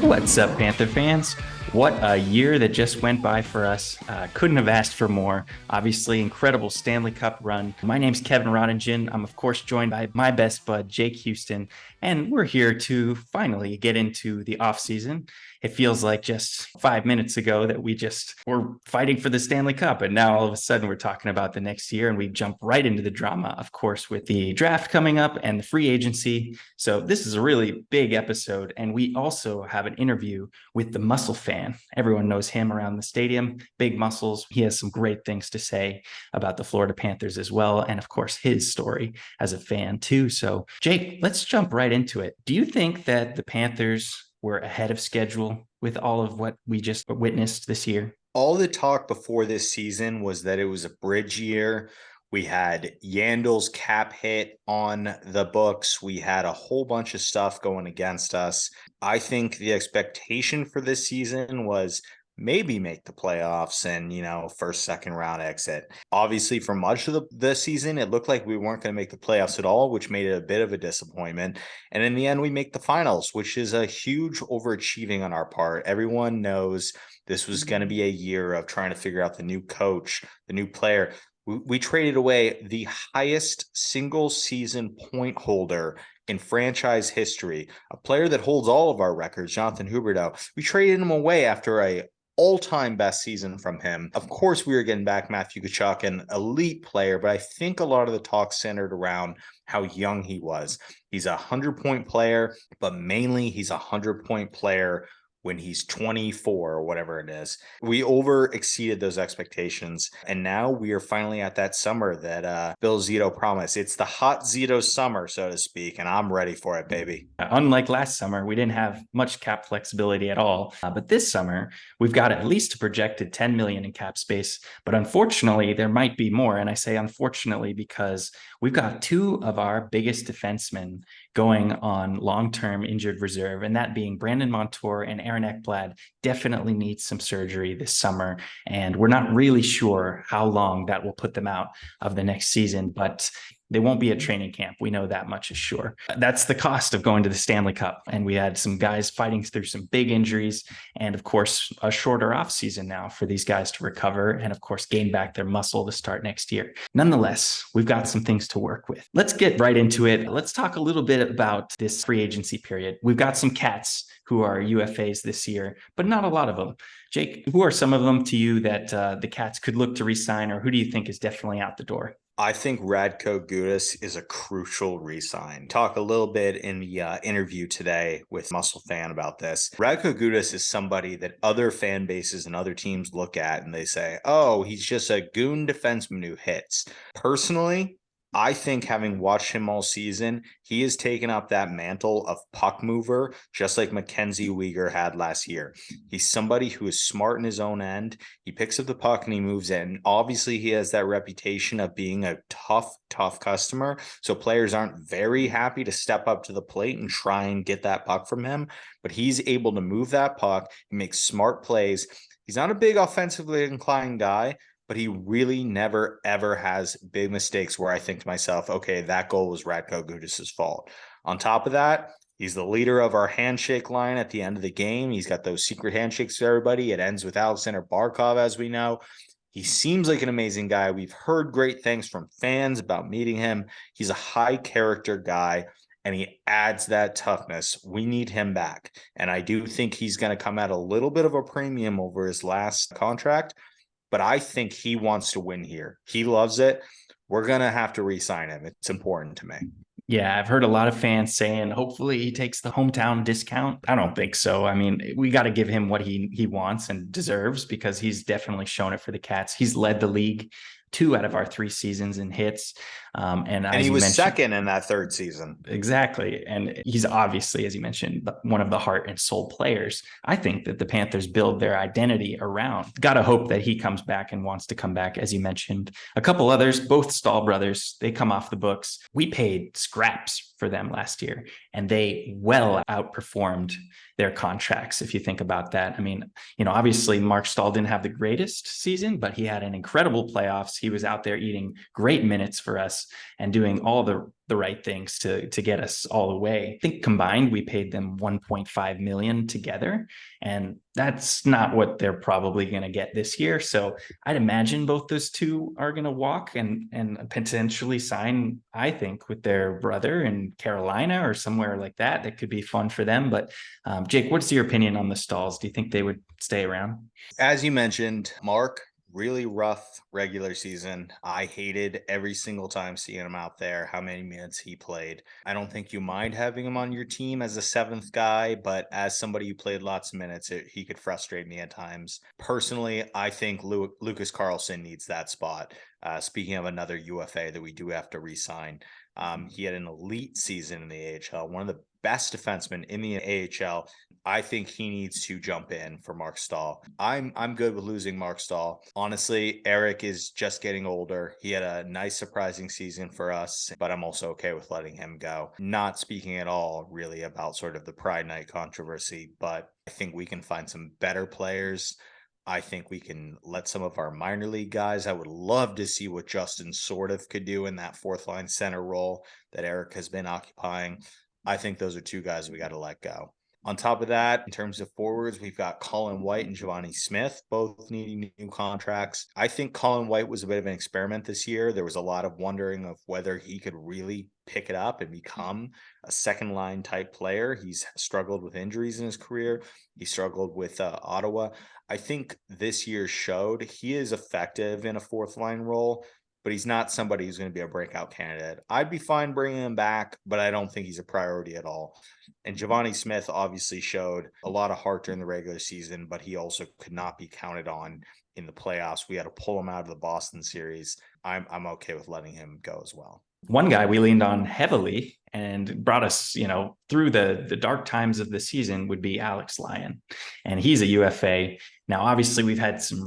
What's up, Panther fans? What a year that just went by for us. Couldn't have asked for more. Obviously, incredible Stanley Cup run. My name's Kevin Rodengen. I'm, of course, joined by my best bud, Jake Houston, and we're here to finally get into the offseason. It feels like just 5 minutes ago that we just were fighting for the Stanley Cup, and now all of a sudden we're talking about the next year, and we jump right into the drama, of course, with the draft coming up and the free agency. So this is a really big episode, and we also have an interview with the muscle fan. Everyone knows him around the stadium, big muscles. He has some great things to say about the Florida Panthers as well, and of course his story as a fan too. So Jake, let's jump right into it. Do you think that the Panthers were ahead of schedule with all of what we just witnessed this year? All the talk before this season was that it was a bridge year. We had Yandel's cap hit on the books. We had a whole bunch of stuff going against us. I think the expectation for this season was maybe make the playoffs and, first, second round exit. Obviously, for much of the season, it looked like we weren't going to make the playoffs at all, which made it a bit of a disappointment. And in the end, we make the finals, which is a huge overachieving on our part. Everyone knows this was going to be a year of trying to figure out the new coach, the new player. We traded away the highest single season point holder in franchise history, a player that holds all of our records, Jonathan Huberdeau. We traded him away after a all-time best season from him. Of course, we were getting back Matthew Tkachuk, an elite player, but I think a lot of the talk centered around how young he was. He's a 100-point player, but mainly he's a 100-point player when he's 24 or whatever it is. We over exceeded those expectations. And now we are finally at that summer that Bill Zito promised. It's the hot Zito summer, so to speak. And I'm ready for it, baby. Unlike last summer, we didn't have much cap flexibility at all. But this summer, we've got at least a projected $10 million in cap space. But unfortunately, there might be more. And I say unfortunately because we've got two of our biggest defensemen going on long-term injured reserve, and that being Brandon Montour and Aaron Ekblad definitely needs some surgery this summer. And we're not really sure how long that will put them out of the next season, but they won't be at training camp. We know that much is sure. That's the cost of going to the Stanley Cup. And we had some guys fighting through some big injuries. And of course, a shorter off season now for these guys to recover and of course, gain back their muscle to start next year. Nonetheless, we've got some things to work with. Let's get right into it. Let's talk a little bit about this free agency period. We've got some cats who are UFAs this year, but not a lot of them. Jake, who are some of them to you that the Cats could look to re-sign, or who do you think is definitely out the door? I think Radko Gudas is a crucial re-sign. Talk a little bit in the interview today with Muscle Fan about this. Radko Gudas is somebody that other fan bases and other teams look at and they say, oh, he's just a goon defenseman who hits. Personally, I think having watched him all season, he has taken up that mantle of puck mover, just like Mackenzie Weegar had last year. He's somebody who is smart in his own end. He picks up the puck and he moves it. And obviously he has that reputation of being a tough customer. So players aren't very happy to step up to the plate and try and get that puck from him. But he's able to move that puck and make smart plays. He's not a big offensively inclined guy, but he really never, ever has big mistakes where I think to myself, okay, that goal was Radko Gudas' fault. On top of that, he's the leader of our handshake line at the end of the game. He's got those secret handshakes to everybody. It ends with Alexander Barkov, as we know. He seems like an amazing guy. We've heard great things from fans about meeting him. He's a high character guy, and he adds that toughness. We need him back. And I do think he's going to come at a little bit of a premium over his last contract. But I think he wants to win here. He loves it. We're going to have to re-sign him. It's important to me. Yeah, I've heard a lot of fans saying, hopefully he takes the hometown discount. I don't think so. I mean, we got to give him what he wants and deserves because he's definitely shown it for the Cats. He's led the league 2 out of our 3 seasons in hits. And he was second in that third season. Exactly. And he's obviously, as you mentioned, one of the heart and soul players. I think that the Panthers build their identity around. Got to hope that he comes back and wants to come back, as you mentioned. A couple others, both Stahl brothers, they come off the books. We paid scraps for them last year, and they well outperformed their contracts. If you think about that, I mean, obviously Mark Stahl didn't have the greatest season, but he had an incredible playoffs. He was out there eating great minutes for us and doing all the right things to get us all the way. I think combined we paid them 1.5 million together, and that's not what they're probably going to get this year. So I'd imagine both those two are going to walk and potentially sign, I think, with their brother in Carolina or somewhere like that. That could be fun for them. But Jake, what's your opinion on the Stalls? Do you think they would stay around? As you mentioned, Mark, really rough regular season. I hated every single time seeing him out there, how many minutes he played. I don't think you mind having him on your team as a seventh guy, but as somebody who played lots of minutes, he could frustrate me at times. Personally, I think Lucas Carlson needs that spot. Speaking of another UFA that we do have to re-sign, he had an elite season in the AHL, one of the best defensemen in the AHL. I think he needs to jump in for Mark Stahl. I'm good with losing Mark Stahl. Honestly, Eric is just getting older. He had a nice surprising season for us, but I'm also okay with letting him go. Not speaking at all really about sort of the Pride Night controversy, but I think we can find some better players. I think we can let some of our minor league guys. I would love to see what Justin Sordiff could do in that fourth line center role that Eric has been occupying. I think those are two guys we got to let go. On top of that, in terms of forwards, we've got Colin White and Giovanni Smith, both needing new contracts. I think Colin White was a bit of an experiment this year. There was a lot of wondering of whether he could really pick it up and become a second line type player. He's struggled with injuries in his career. He struggled with Ottawa. I think this year showed he is effective in a fourth line role, but he's not somebody who's going to be a breakout candidate. I'd be fine bringing him back, but I don't think he's a priority at all. And Giovanni Smith obviously showed a lot of heart during the regular season, but he also could not be counted on in the playoffs. We had to pull him out of the Boston series. I'm okay with letting him go as well. One guy we leaned on heavily and brought us, through the dark times of the season would be Alex Lyon. And he's a UFA. Now, obviously, we've had some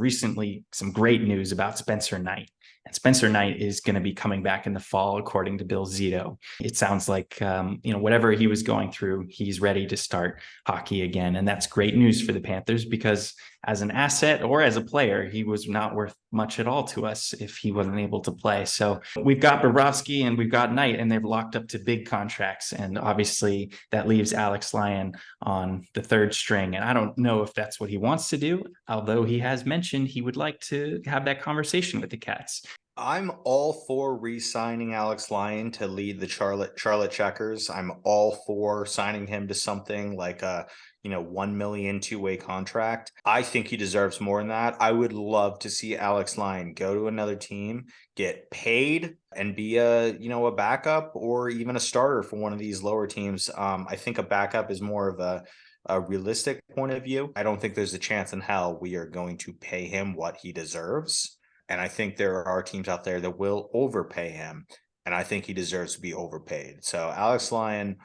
great news about Spencer Knight. And Spencer Knight is going to be coming back in the fall, according to Bill Zito. It sounds like, whatever he was going through, he's ready to start hockey again. And that's great news for the Panthers, because as an asset or as a player, he was not worth much at all to us if he wasn't able to play. So we've got Bobrovsky and we've got Knight, and they've locked up to big contracts. And obviously that leaves Alex Lyon on the third string. And I don't know if that's what he wants to do, although he has mentioned he would like to have that conversation with the Cats. I'm all for re-signing Alex Lyon to lead the Charlotte Checkers. I'm all for signing him to something like a 1 million two-way contract. I think he deserves more than that. I would love to see Alex Lyon go to another team, get paid, and be a backup or even a starter for one of these lower teams. I think a backup is more of a realistic point of view. I don't think there's a chance in hell we are going to pay him what he deserves. And I think there are teams out there that will overpay him. And I think he deserves to be overpaid. So Alex Lyon,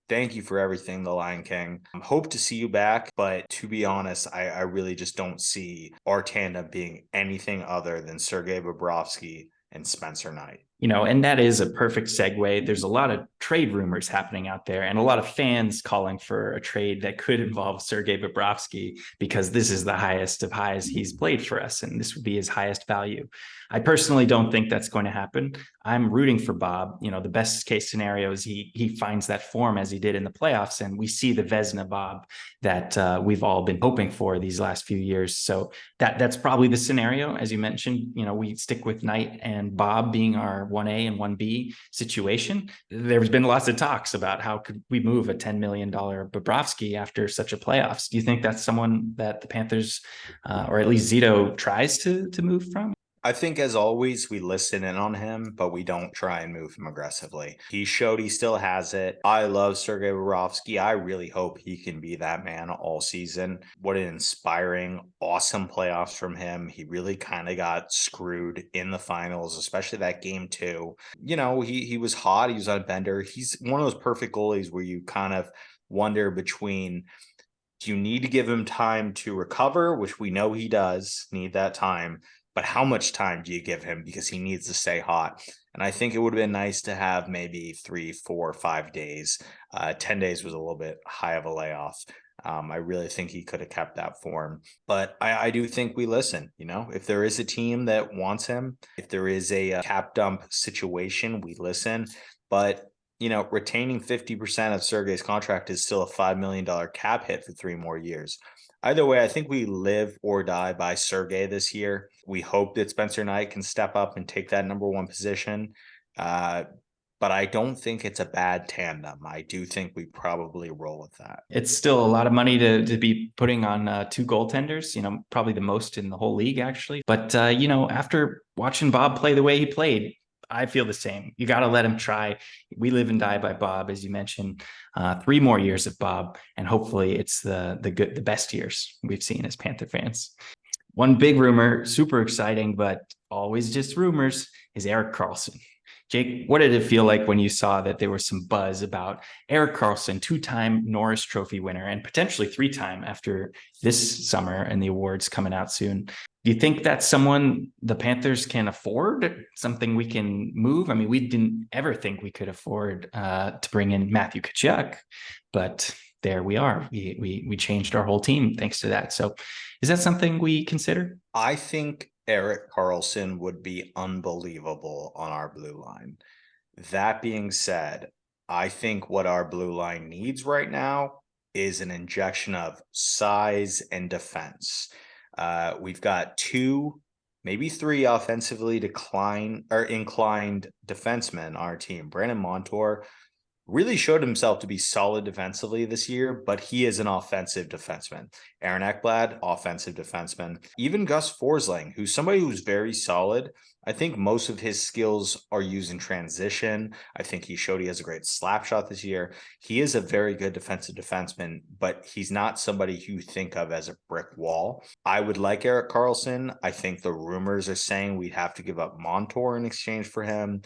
thank you for everything, the Lion King. Hope to see you back. But to be honest, I really just don't see our tandem being anything other than Sergei Bobrovsky and Spencer Knight. And that is a perfect segue. There's a lot of trade rumors happening out there and a lot of fans calling for a trade that could involve Sergei Bobrovsky, because this is the highest of highs he's played for us, and this would be his highest value. I personally don't think that's going to happen. I'm rooting for Bob. The best case scenario is he finds that form as he did in the playoffs, and we see the Vezina Bob that we've all been hoping for these last few years. So that's probably the scenario. As you mentioned, we stick with Knight and Bob being our 1A and 1B situation. There's been lots of talks about how could we move a $10 million Bobrovsky after such a playoffs. Do you think that's someone that the Panthers, or at least Zito, tries to move from? I think, as always, we listen in on him, but we don't try and move him aggressively. He showed he still has it. I love Sergei Bobrovsky. I really hope he can be that man all season. What an inspiring, awesome playoffs from him. He really kind of got screwed in the finals, especially that game 2. He was hot. He was on a bender. He's one of those perfect goalies where you kind of wonder between, do you need to give him time to recover, which we know he does need that time, but how much time do you give him because he needs to stay hot? And I think it would have been nice to have maybe 3, 4, 5 days. 10 days was a little bit high of a layoff. I really think he could have kept that form, but I do think we listen. If there is a team that wants him, if there is a cap dump situation, we listen. But retaining 50% of Sergei's contract is still a $5 million cap hit for 3 more years. Either way, I think we live or die by Sergei this year. We hope that Spencer Knight can step up and take that number 1 position. But I don't think it's a bad tandem. I do think we probably roll with that. It's still a lot of money to be putting on 2 goaltenders, probably the most in the whole league, actually. But, after watching Bob play the way he played, I feel the same. You got to let him try. We live and die by Bob, as you mentioned. 3 more years of Bob, and hopefully it's the best years we've seen as Panther fans. One big rumor, super exciting, but always just rumors, is Erik Karlsson. Jake, what did it feel like when you saw that there was some buzz about Erik Karlsson, 2-time Norris Trophy winner, and potentially 3-time after this summer and the awards coming out soon? Do you think that's someone the Panthers can afford? Something we can move? I mean, we didn't ever think we could afford to bring in Matthew Tkachuk, but there we are. We changed our whole team thanks to that. So is that something we consider? I think Erik Karlsson would be unbelievable on our blue line. That being said, I think what our blue line needs right now is an injection of size and defense. We've got 2, maybe 3 offensively inclined defensemen on our team. Brandon Montour really showed himself to be solid defensively this year, but he is an offensive defenseman. Aaron Ekblad, offensive defenseman. Even Gus Forsling, who's somebody who's very solid. I think most of his skills are used in transition. I think he showed he has a great slap shot this year. He is a very good defensive defenseman, but he's not somebody you think of as a brick wall. I would like Erik Karlsson. I think the rumors are saying we'd have to give up Montour in exchange for him.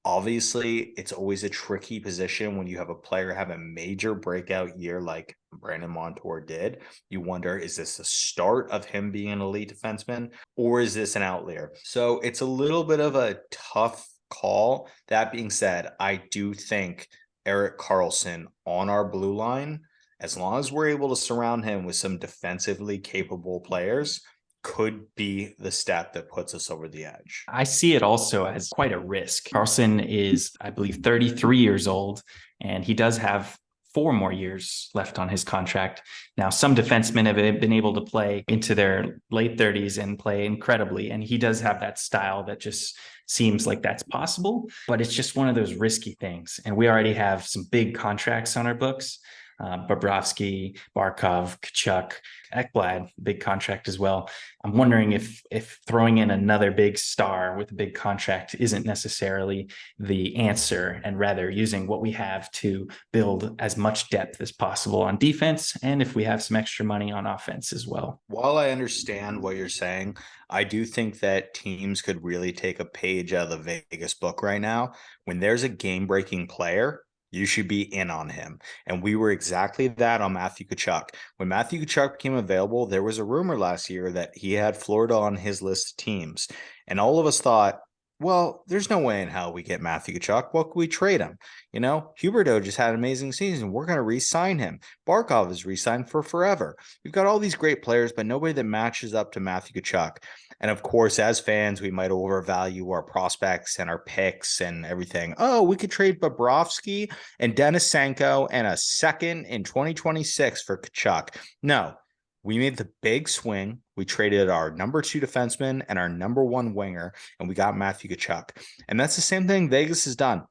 Obviously, it's always a tricky position when you have a player have a major breakout year like Brandon Montour did. You wonder, is this the start of him being an elite defenseman, or is this an outlier? So it's a little bit of a tough call. That being said, I do think Erik Karlsson on our blue line, as long as we're able to surround him with some defensively capable players, could be the step that puts us over the edge. I see it also as quite a risk. Karlsson is, I believe, 33 years old, and he does have 4 more years left on his contract. Now, some defensemen have been able to play into their late 30s and play incredibly, and he does have that style that just seems like that's possible, but it's just one of those risky things. And we already have some big contracts on our books. Bobrovsky, Barkov, Tkachuk, Ekblad, big contract as well. I'm wondering if throwing in another big star with a big contract isn't necessarily the answer, and rather using what we have to build as much depth as possible on defense, and if we have some extra money on offense as well. While I understand what you're saying, I do think that teams could really take a page out of the Vegas book right now. When there's a game-breaking player, you should be in on him. And we were exactly that on Matthew Tkachuk. When Matthew Tkachuk became available, there was a rumor last year that he had Florida on his list of teams. And all of us thought, well, there's no way in hell we get Matthew Tkachuk. What could we trade him? Huberdeau just had an amazing season. We're going to re-sign him. Barkov is re-signed for forever. We've got all these great players, but nobody that matches up to Matthew Tkachuk. And of course, as fans, we might overvalue our prospects and our picks and everything. Oh, we could trade Bobrovsky and Denisenko and a second in 2026 for Tkachuk. No, we made the big swing. We traded our number 2 defenseman and our number 1 winger, and we got Matthew Tkachuk. And that's the same thing Vegas has done.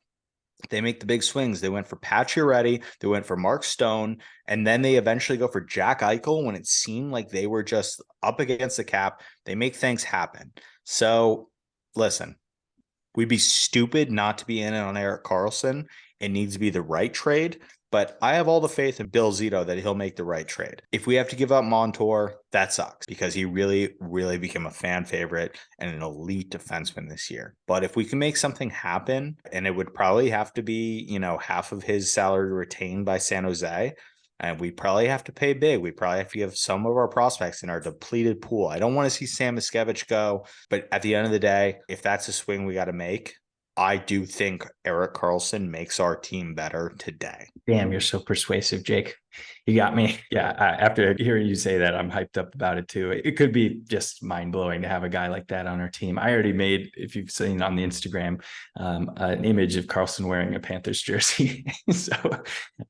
They make the big swings. They went for Pacioretty, they went for Mark Stone, and then they eventually go for Jack Eichel when it seemed like they were just up against the cap. They make things happen. So, listen, we'd be stupid not to be in on Erik Karlsson. It needs to be the right trade, but I have all the faith in Bill Zito that he'll make the right trade. If we have to give up Montour, that sucks because he really, really became a fan favorite and an elite defenseman this year. But if we can make something happen, and it would probably have to be, half of his salary retained by San Jose, and we probably have to pay big. We probably have to give some of our prospects in our depleted pool. I don't want to see Sam Miskevich go, but at the end of the day, if that's a swing we got to make, I do think Erik Karlsson makes our team better today. Damn, you're so persuasive, Jake. You got me. Yeah, after hearing you say that, I'm hyped up about it too. It could be just mind blowing to have a guy like that on our team. I already made, if you've seen on the Instagram, an image of Karlsson wearing a Panthers jersey.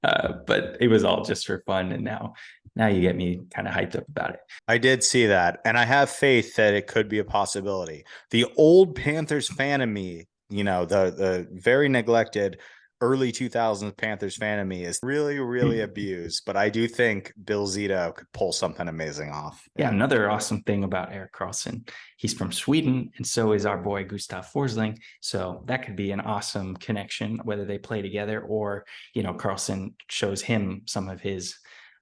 But it was all just for fun, and now you get me kind of hyped up about it. I did see that, and I have faith that it could be a possibility. The old Panthers fan of me, the very neglected early 2000s Panthers fan of me is really, really abused, but I do think Bill Zito could pull something amazing off. Yeah, another awesome thing about Erik Karlsson, he's from Sweden, and so is our boy Gustav Forsling. So that could be an awesome connection, whether they play together or, Karlsson shows him some of his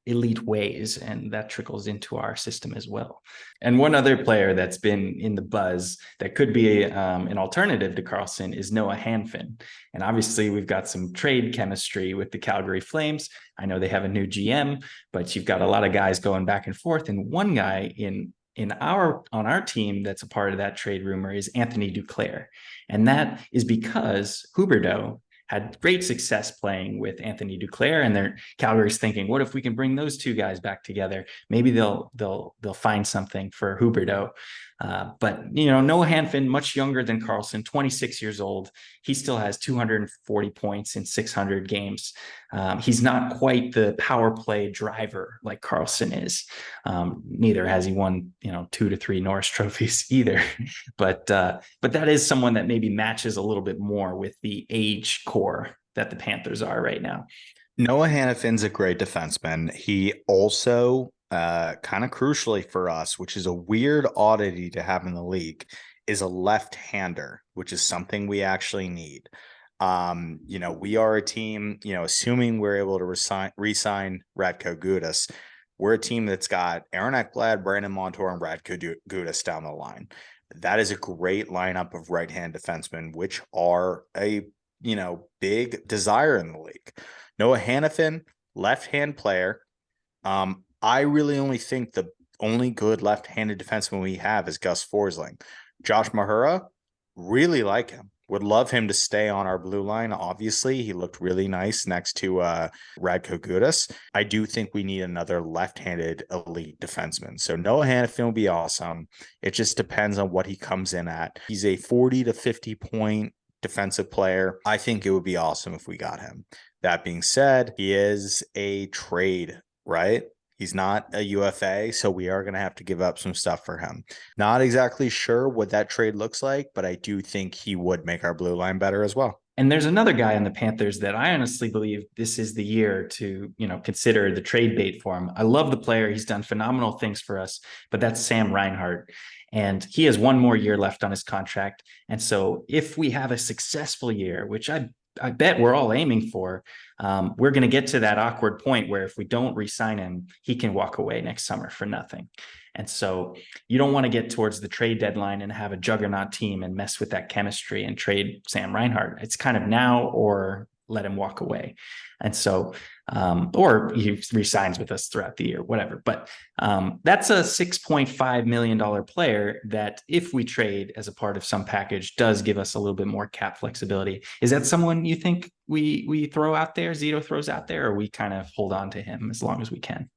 elite ways, and that trickles into our system as well. And one other player that's been in the buzz that could be an alternative to Karlsson is Noah Hanfin. And obviously we've got some trade chemistry with the Calgary Flames. I know they have a new GM, but you've got a lot of guys going back and forth. And one guy on our team that's a part of that trade rumor is Anthony Duclair. And that is because Huberdeau had great success playing with Anthony Duclair, and Calgary's thinking, what if we can bring those two guys back together? Maybe they'll find something for Huberdeau. But Noah Hanfin, much younger than Karlsson, 26 years old. He still has 240 points in 600 games. He's not quite the power play driver like Karlsson is. Neither has he won, 2 to 3 Norris trophies either. But that is someone that maybe matches a little bit more with the age core that the Panthers are right now. Noah Hannafin's a great defenseman. He also, kind of crucially for us, which is a weird oddity to have in the league, is a left-hander, which is something we actually need. We are a team, assuming we're able to re-sign Radko Gudas, we're a team that's got Aaron Ekblad, Brandon Montour, and Radko Gudas down the line. That is a great lineup of right-hand defensemen, which are a big desire in the league. Noah Hanifin, left-hand player. I really only think the only good left-handed defenseman we have is Gus Forsling. Josh Mahura, really like him. Would love him to stay on our blue line. Obviously, he looked really nice next to Radko Gudas. I do think we need another left-handed elite defenseman. So Noah Hanifin will be awesome. It just depends on what he comes in at. He's a 40 to 50 point defensive player. I think it would be awesome if we got him. That being said, he is a trade, right? He's not a UFA, so we are going to have to give up some stuff for him. Not exactly sure what that trade looks like, but I do think he would make our blue line better as well. And there's another guy in the Panthers that I honestly believe this is the year to, consider the trade bait for him. I love the player. He's done phenomenal things for us, but that's Sam Reinhart. And he has one more year left on his contract. And so if we have a successful year, which I bet we're all aiming for, we're going to get to that awkward point where if we don't re-sign him, he can walk away next summer for nothing. And so you don't want to get towards the trade deadline and have a juggernaut team and mess with that chemistry and trade Sam Reinhart. It's kind of now or let him walk away. And so, or he resigns with us throughout the year, whatever. But that's a $6.5 million player that if we trade as a part of some package does give us a little bit more cap flexibility. Is that someone you think we throw out there, Zito throws out there, or we kind of hold on to him as long as we can?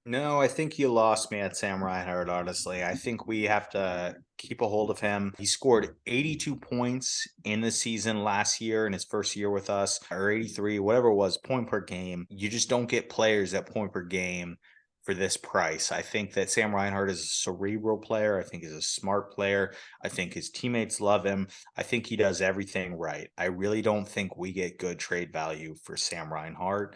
No, I think you lost me at Sam Reinhart, honestly. I think we have to keep a hold of him. He scored 82 points in the season last year in his first year with us, or 83, whatever it was, point per game. You just don't get players at point per game for this price. I think that Sam Reinhart is a cerebral player. I think he's a smart player. I think his teammates love him. I think he does everything right. I really don't think we get good trade value for Sam Reinhart.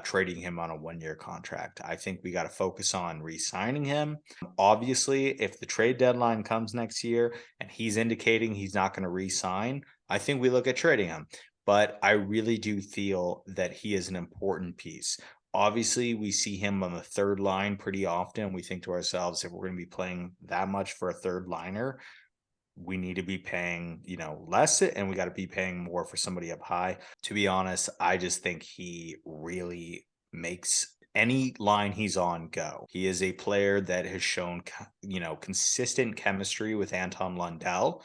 Trading him on a 1-year contract. I think we got to focus on re-signing him. Obviously, if the trade deadline comes next year and he's indicating he's not going to re-sign, I think we look at trading him. But I really do feel that he is an important piece. Obviously, we see him on the third line pretty often. We think to ourselves, if we're going to be playing that much for a third liner, we need to be paying, less, and we got to be paying more for somebody up high. To be honest, I just think he really makes any line he's on, go. He is a player that has shown, consistent chemistry with Anton Lundell,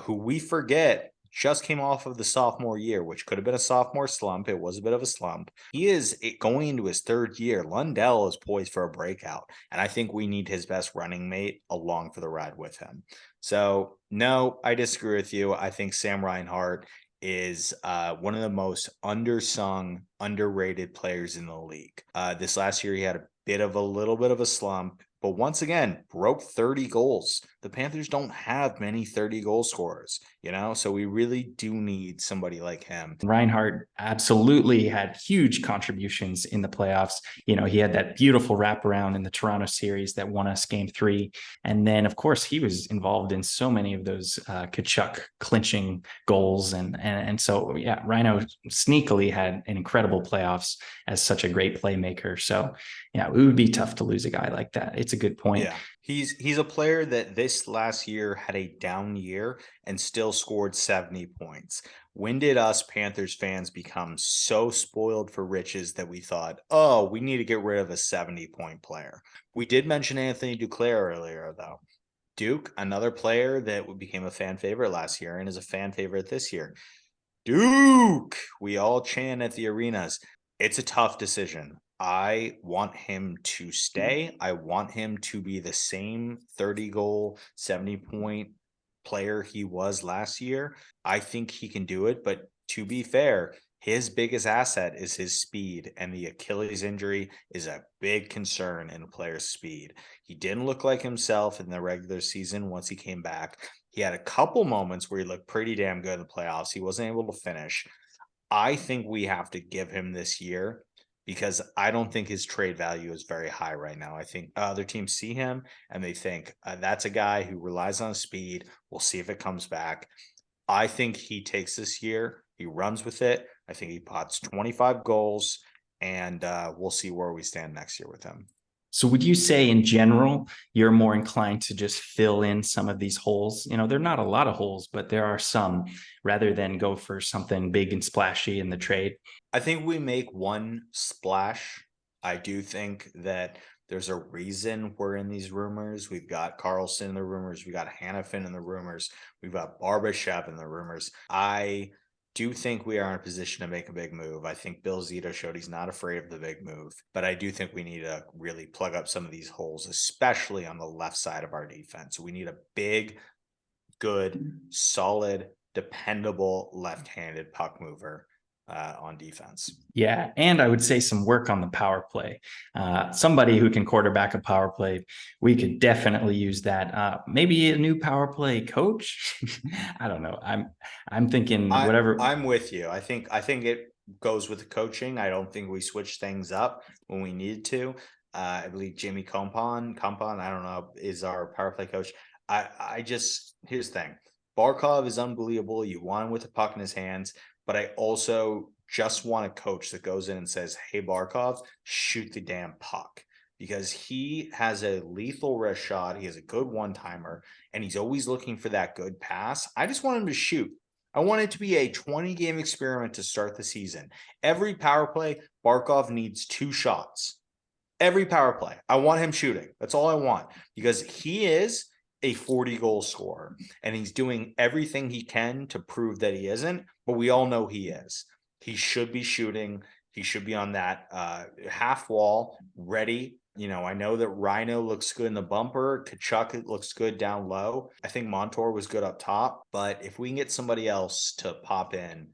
who we forget just came off of the sophomore year, which could have been a sophomore slump. It was a bit of a slump. He is going into his third year. Lundell is poised for a breakout, and I think we need his best running mate along for the ride with him. So, no, I disagree with you. I think Sam Reinhart is one of the most undersung, underrated players in the league. This last year, he had a little bit of a slump, but once again, broke 30 goals. The Panthers don't have many 30-goal scorers, so we really do need somebody like him. Reinhart absolutely had huge contributions in the playoffs. He had that beautiful wraparound in the Toronto series that won us game 3. And then, of course, he was involved in so many of those Tkachuk clinching goals. And so, yeah, Rhino sneakily had an incredible playoffs as such a great playmaker. So, yeah, it would be tough to lose a guy like that. It's a good point. Yeah. He's a player that this last year had a down year and still scored 70 points. When did us Panthers fans become so spoiled for riches that we thought, oh, we need to get rid of a 70-point player? We did mention Anthony Duclair earlier, though. Duke, another player that became a fan favorite last year and is a fan favorite this year. Duke, we all chant at the arenas. It's a tough decision. I want him to stay. I want him to be the same 30-goal, 70-point player he was last year. I think he can do it, but to be fair, his biggest asset is his speed, and the Achilles injury is a big concern in a player's speed. He didn't look like himself in the regular season once he came back. He had a couple moments where he looked pretty damn good in the playoffs. He wasn't able to finish. I think we have to give him this year, because I don't think his trade value is very high right now. I think other teams see him and they think that's a guy who relies on speed. We'll see if it comes back. I think he takes this year. He runs with it. I think he pots 25 goals, and we'll see where we stand next year with him. So would you say in general, you're more inclined to just fill in some of these holes? There are not a lot of holes, but there are some, rather than go for something big and splashy in the trade? I think we make one splash. I do think that there's a reason we're in these rumors. We've got Carlson in the rumors. We got Hannafin in the rumors. We've got Barbashev in the rumors. I do think we are in a position to make a big move. I think Bill Zito showed he's not afraid of the big move, but I do think we need to really plug up some of these holes, especially on the left side of our defense. We need a big, good, solid, dependable left-handed puck mover on defense. Yeah, and I would say some work on the power play. Somebody who can quarterback a power play, we could definitely use that. Maybe a new power play coach. I don't know. I'm thinking whatever. I'm with you. I think it goes with the coaching. I don't think we switch things up when we needed to. I believe Jimmy Compon, I don't know, is our power play coach. Here's the thing. Barkov is unbelievable. You want him with the puck in his hands. But I also just want a coach that goes in and says, hey, Barkov, shoot the damn puck. Because he has a lethal wrist shot. He has a good one-timer. And he's always looking for that good pass. I just want him to shoot. I want it to be a 20-game experiment to start the season. Every power play, Barkov needs 2 shots. Every power play. I want him shooting. That's all I want. Because he is a 40-goal scorer, and he's doing everything he can to prove that he isn't, but we all know he is. He should be shooting. He should be on that half wall, ready. I know that Rhino looks good in the bumper. Tkachuk looks good down low. I think Montour was good up top, but if we can get somebody else to pop in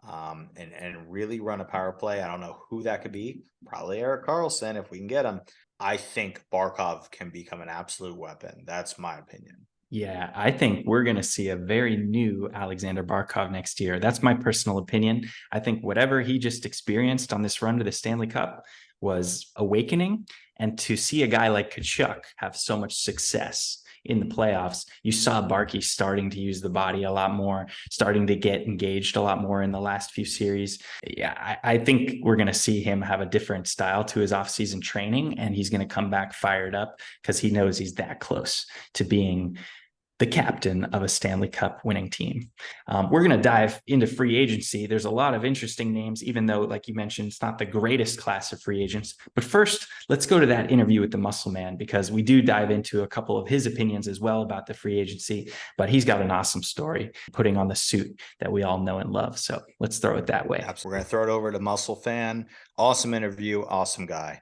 and really run a power play, I don't know who that could be. Probably Erik Karlsson if we can get him. I think Barkov can become an absolute weapon. That's my opinion. Yeah, I think we're going to see a very new Alexander Barkov next year. That's my personal opinion. I think whatever he just experienced on this run to the Stanley Cup was awakening. And to see a guy like Tkachuk have so much success in the playoffs, you saw Barkey starting to use the body a lot more, starting to get engaged a lot more in the last few series. Yeah, I think we're going to see him have a different style to his offseason training, and he's going to come back fired up because he knows he's that close to being the captain of a Stanley Cup winning team. We're going to dive into free agency. There's a lot of interesting names, even though, like you mentioned, it's not the greatest class of free agents. But first, let's go to that interview with the Muscle Man, because we do dive into a couple of his opinions as well about the free agency. But he's got an awesome story putting on the suit that we all know and love. So let's throw it that way. We're going to throw it over to Muscle Fan. Awesome interview. Awesome guy.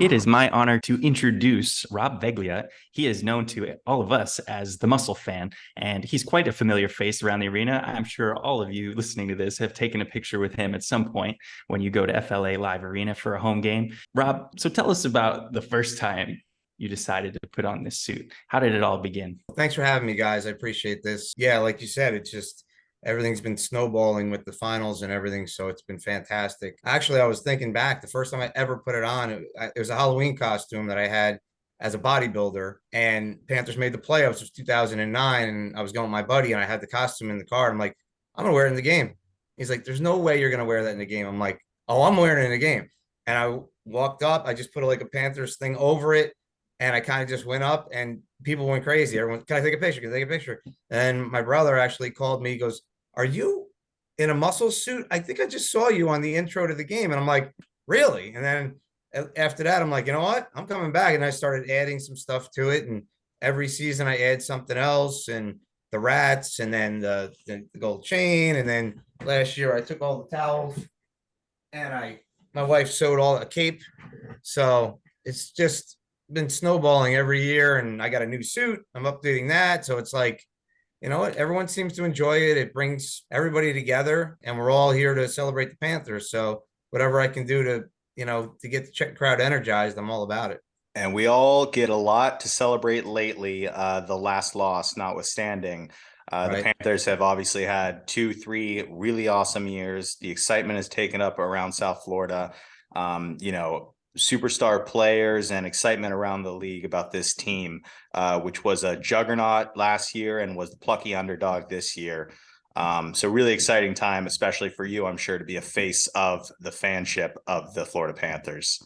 It is my honor to introduce Rob Veglia. He is known to all of us as the Muscle Fan, and he's quite a familiar face around the arena. I'm sure all of you listening to this have taken a picture with him at some point when you go to FLA Live Arena for a home game. Rob, so tell us about the first time you decided to put on this suit. How did it all begin? Thanks for having me, guys. I appreciate this. Yeah, like you said, it's just everything's been snowballing with the finals and everything, so it's been fantastic. Actually, I was thinking back, the first time I ever put it on, it was a Halloween costume that I had as a bodybuilder, and Panthers made the playoffs. It was 2009, and I was going with my buddy, and I had the costume in the car. I'm like, I'm gonna wear it in the game. He's like, there's no way you're gonna wear that in the game. I'm like, oh, I'm wearing it in the game. And I walked up, I just put like a Panthers thing over it, and I kind of just went up, and people went crazy. Everyone, can I take a picture? Can I take a picture? And my brother actually called me. He goes, are you in a muscle suit? I think I just saw you on the intro to the game. And I'm like, really? And then after that, I'm like, you know what? I'm coming back. And I started adding some stuff to it. And every season I add something else, and the rats, and then the gold chain. And then last year I took all the towels, and my wife sewed all a cape. So it's just been snowballing every year, and I got a new suit. I'm updating that. So it's like, you know what? Everyone seems to enjoy it. It brings everybody together, and we're all here to celebrate the Panthers. So whatever I can do to get the crowd energized, I'm all about it. And we all get a lot to celebrate lately, the last loss notwithstanding. The Right. Panthers have obviously had 2-3 really awesome years. The excitement is taken up around South Florida. Superstar players and excitement around the league about this team, which was a juggernaut last year and was the plucky underdog this year. So really exciting time, especially for you, I'm sure, to be a face of the fanship of the Florida Panthers.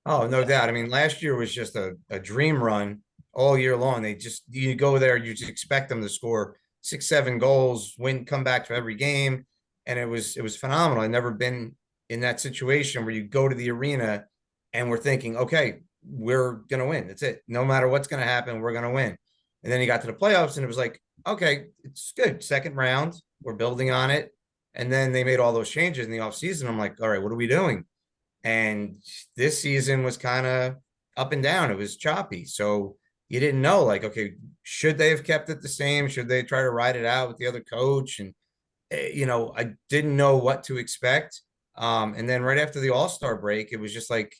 Oh, no doubt. I mean, last year was just a dream run all year long. You go there, you just expect them to score 6-7 goals, come back for every game. And it was phenomenal. I've never been in that situation where you go to the arena and we're thinking, okay, we're going to win. That's it. No matter what's going to happen, we're going to win. And then you got to the playoffs, and it was like, okay, it's good. Second round, we're building on it. And then they made all those changes in the offseason. I'm like, all right, what are we doing? And this season was kind of up and down. It was choppy. So you didn't know, like, okay, should they have kept it the same? Should they try to ride it out with the other coach? And, I didn't know what to expect. And then right after the All-Star break, it was just like,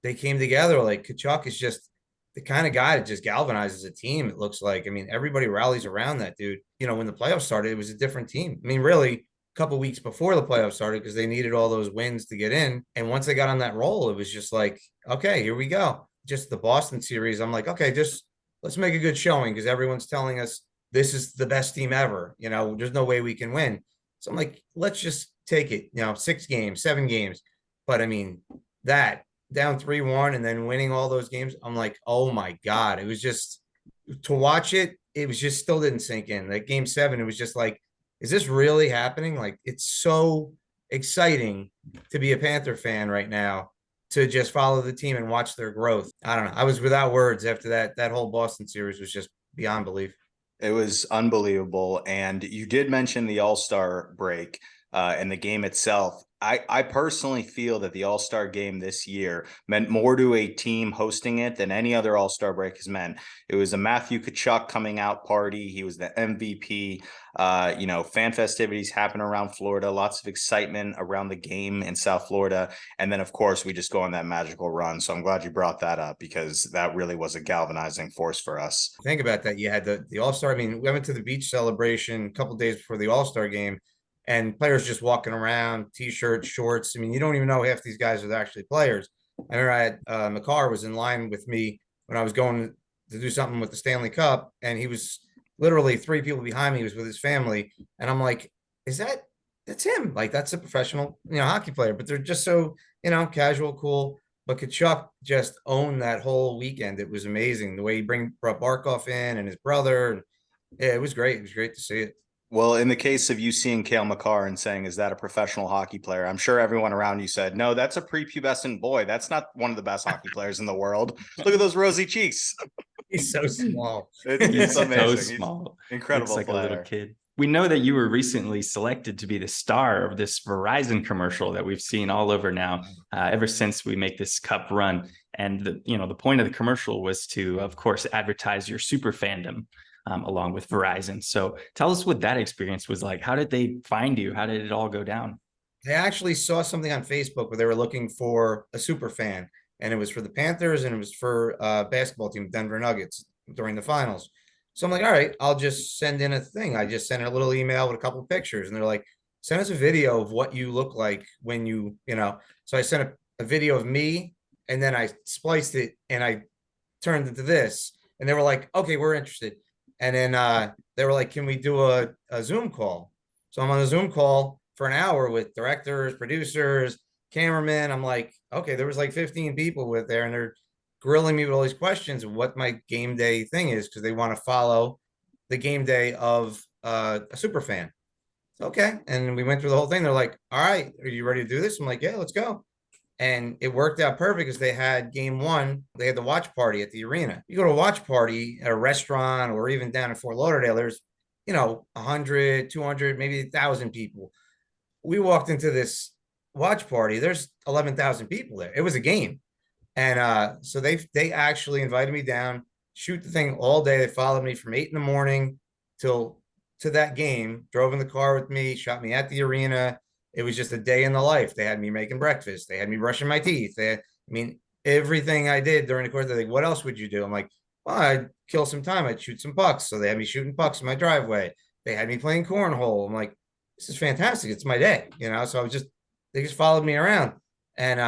they came together. Like, Kachuk is just the kind of guy that just galvanizes a team. It looks like, I mean, everybody rallies around that dude. When the playoffs started, it was a different team. I mean, really, a couple weeks before the playoffs started, because they needed all those wins to get in. And once they got on that roll, it was just like, okay, here we go. Just the Boston series, I'm like, okay, just let's make a good showing, because everyone's telling us this is the best team ever. There's no way we can win. So I'm like, let's just take it, 6 games, 7 games. But I mean, that down 3-1 and then winning all those games, I'm like, oh my God. It was just, to watch it, it was just still didn't sink in. Like game 7, it was just like, is this really happening? Like, it's so exciting to be a Panther fan right now, to just follow the team and watch their growth. I don't know. I was without words after that. That whole Boston series was just beyond belief. It was unbelievable. And you did mention the All-Star break and the game itself. I personally feel that the All-Star game this year meant more to a team hosting it than any other All-Star break has meant. It was a Matthew Tkachuk coming out party. He was the MVP. Fan festivities happen around Florida, lots of excitement around the game in South Florida. And then, of course, we just go on that magical run. So I'm glad you brought that up, because that really was a galvanizing force for us. Think about that. You had the All-Star. I mean, we went to the beach celebration a couple days before the All-Star game, and players just walking around, t-shirts, shorts. I mean, you don't even know half these guys are actually players. I remember I had McCarr was in line with me when I was going to do something with the Stanley Cup, and he was literally 3 people behind me. He was with his family, and I'm like, that's him? Like, that's a professional, hockey player. But they're just so, casual, cool. But Kachuk just owned that whole weekend. It was amazing the way he brought Barkov in and his brother. Yeah, it was great. It was great to see it. Well, in the case of you seeing Cale Makar and saying, is that a professional hockey player? I'm sure everyone around you said, no, that's a prepubescent boy. That's not one of the best hockey players in the world. Look at those rosy cheeks. He's so small. It's amazing. So small. He's incredible Looks like player. a little kid. We know that you were recently selected to be the star of this Verizon commercial that we've seen all over now, ever since we make this cup run. And the point of the commercial was to, of course, advertise your super fandom along with Verizon. So tell us what that experience was like. How did they find you? How did it all go down? I actually saw something on Facebook where they were looking for a super fan, and it was for the Panthers and it was for basketball team, Denver Nuggets, during the finals. So I'm like, all right, I'll just send in a thing. I just sent a little email with a couple of pictures, and they're like, send us a video of what you look like when So I sent a video of me, and then I spliced it and I turned into this, and they were like, okay, we're interested. And then they were like, can we do a Zoom call? So I'm on a Zoom call for an hour with directors, producers, cameramen. I'm like, okay, there was like 15 people with there, and they're grilling me with all these questions of what my game day thing is, because they want to follow the game day of a super fan. So, okay. And we went through the whole thing. They're like, all right, are you ready to do this? I'm like, yeah, let's go. And it worked out perfect because they had game one. They had the watch party at the arena. You go to a watch party at a restaurant or even down in Fort Lauderdale, there's, 100, 200, maybe 1,000 people. We walked into this watch party. There's 11,000 people there. It was a game. And so they actually invited me down, shoot the thing all day. They followed me from 8 in the morning till to that game, drove in the car with me, shot me at the arena. It was just a day in the life. They had me making breakfast. They had me brushing my teeth. Everything I did during the course. They're like, what else would you do? I'm like, well, I'd kill some time. I'd shoot some pucks. So they had me shooting pucks in my driveway. They had me playing cornhole. I'm like, this is fantastic. It's my day, So they just followed me around. And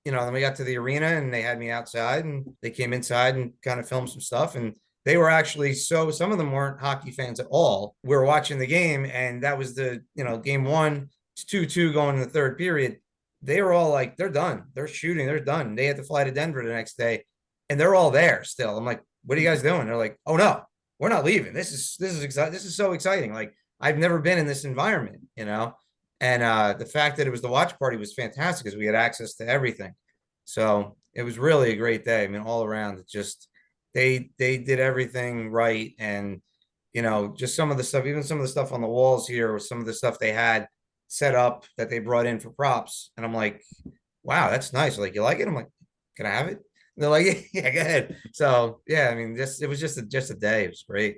then we got to the arena and they had me outside and they came inside and kind of filmed some stuff. And they were actually, some of them weren't hockey fans at all. We were watching the game, and that was game one. It's 2-2 going in the third period. They were all like, they're done. They're shooting. They're done. They had to fly to Denver the next day, and they're all there still. I'm like, what are you guys doing? They're like, oh no, we're not leaving. This is exciting. This is so exciting. Like, I've never been in this environment, And the fact that it was the watch party was fantastic because we had access to everything. So it was really a great day. All around, it just they did everything right, and just some of the stuff, even some of the stuff on the walls here, was some of the stuff they had set up that they brought in for props. And I'm like, wow, that's nice. Like, you like it? I'm like, can I have it? And they're like, yeah, go ahead. So yeah, it was just a day. It was great.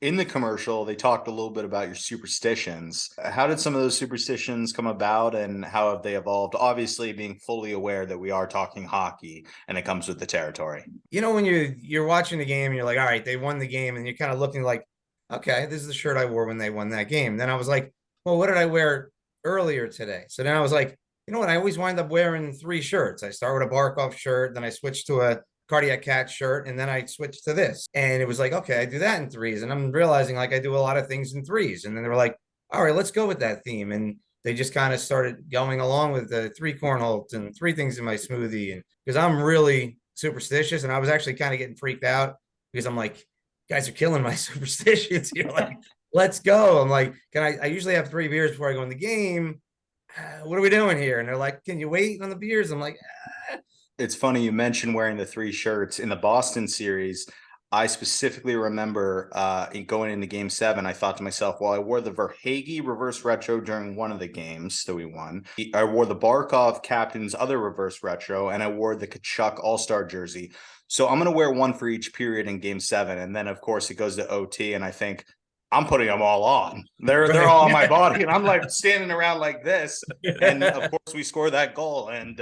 In the commercial, they talked a little bit about your superstitions. How did some of those superstitions come about, and how have they evolved? Obviously, being fully aware that we are talking hockey and it comes with the territory. When you're watching the game, and you're like, all right, they won the game, and you're kind of looking like, okay, this is the shirt I wore when they won that game. Then I was like, well, what did I wear earlier today? So then I was like, you know what? I always wind up wearing 3 shirts. I start with a Barkov shirt, then I switch to a Cardiac Cat shirt, and then I switched to this. And it was like, okay, I do that in 3s. And I'm realizing like I do a lot of things in 3s. And then they were like, all right, let's go with that theme. And they just kind of started going along with the 3 cornholes and 3 things in my smoothie. And because I'm really superstitious, and I was actually kind of getting freaked out because I'm like, guys are killing my superstitions. You're like, let's go. I'm like, I usually have 3 beers before I go in the game. What are we doing here? And they're like, can you wait on the beers? I'm like, It's funny you mentioned wearing the 3 shirts in the Boston series. I specifically remember going into game 7, I thought to myself, well, I wore the Verhaeghe reverse retro during one of the games that we won. I wore the Barkov captain's other reverse retro, and I wore the Kachuk all-star jersey. So I'm going to wear one for each period in game 7. And then, of course, it goes to OT, and I think, I'm putting them all on. They're all on my body, and I'm like standing around like this. And of course, we score that goal, and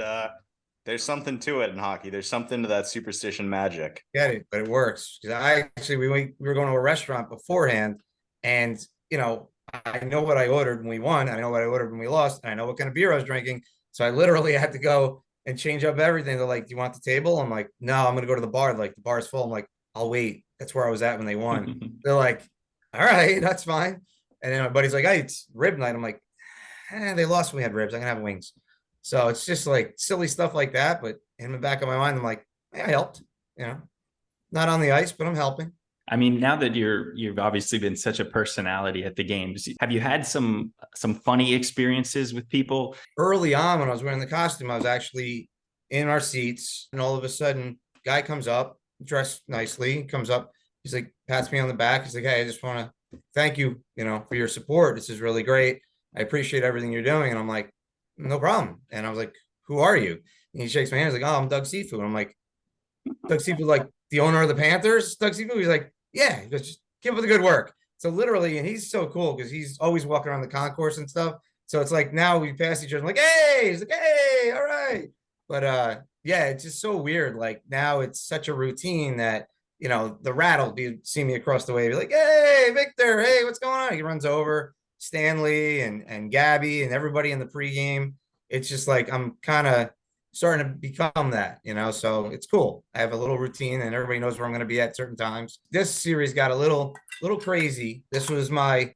there's something to it in hockey. There's something to that superstition magic. Get it, but it works. Because we were going to a restaurant beforehand, and I know what I ordered when we won. I know what I ordered when we lost, and I know what kind of beer I was drinking. So I literally had to go and change up everything. They're like, "Do you want the table?" I'm like, "No, I'm going to go to the bar." Like, the bar's full. I'm like, "I'll wait." That's where I was at when they won. They're like, all right, that's fine. And then my buddy's like, hey, it's rib night. I'm like, they lost when we had ribs. I'm gonna have wings. So it's just like silly stuff like that, but in the back of my mind, I'm like, hey, I helped, not on the ice, but I'm helping. I mean, now that you've obviously been such a personality at the games, have you had some funny experiences with people? Early on, when I was wearing the costume, I was actually in our seats, and all of a sudden, guy comes up, dressed nicely, comes up. He's like, pats me on the back. He's like, hey, I just want to thank you, for your support. This is really great. I appreciate everything you're doing. And I'm like, no problem. And I was like, who are you? And he shakes my hand. He's like, oh, I'm Doug Seafood. And I'm like, Doug Seafood, like the owner of the Panthers, Doug Seafood? He's like, yeah. He goes, just keep up the good work. So literally, and he's so cool because he's always walking around the concourse and stuff. So it's like now we pass each other. I'm like, hey, he's like, hey, all right. But yeah, it's just so weird. Like now it's such a routine that, the rat will see me across the way, be like, hey, Victor, hey, what's going on? He runs over Stanley and Gabby and everybody in the pregame. It's just like I'm kind of starting to become that, so it's cool. I have a little routine and everybody knows where I'm going to be at certain times. This series got a little crazy. This was my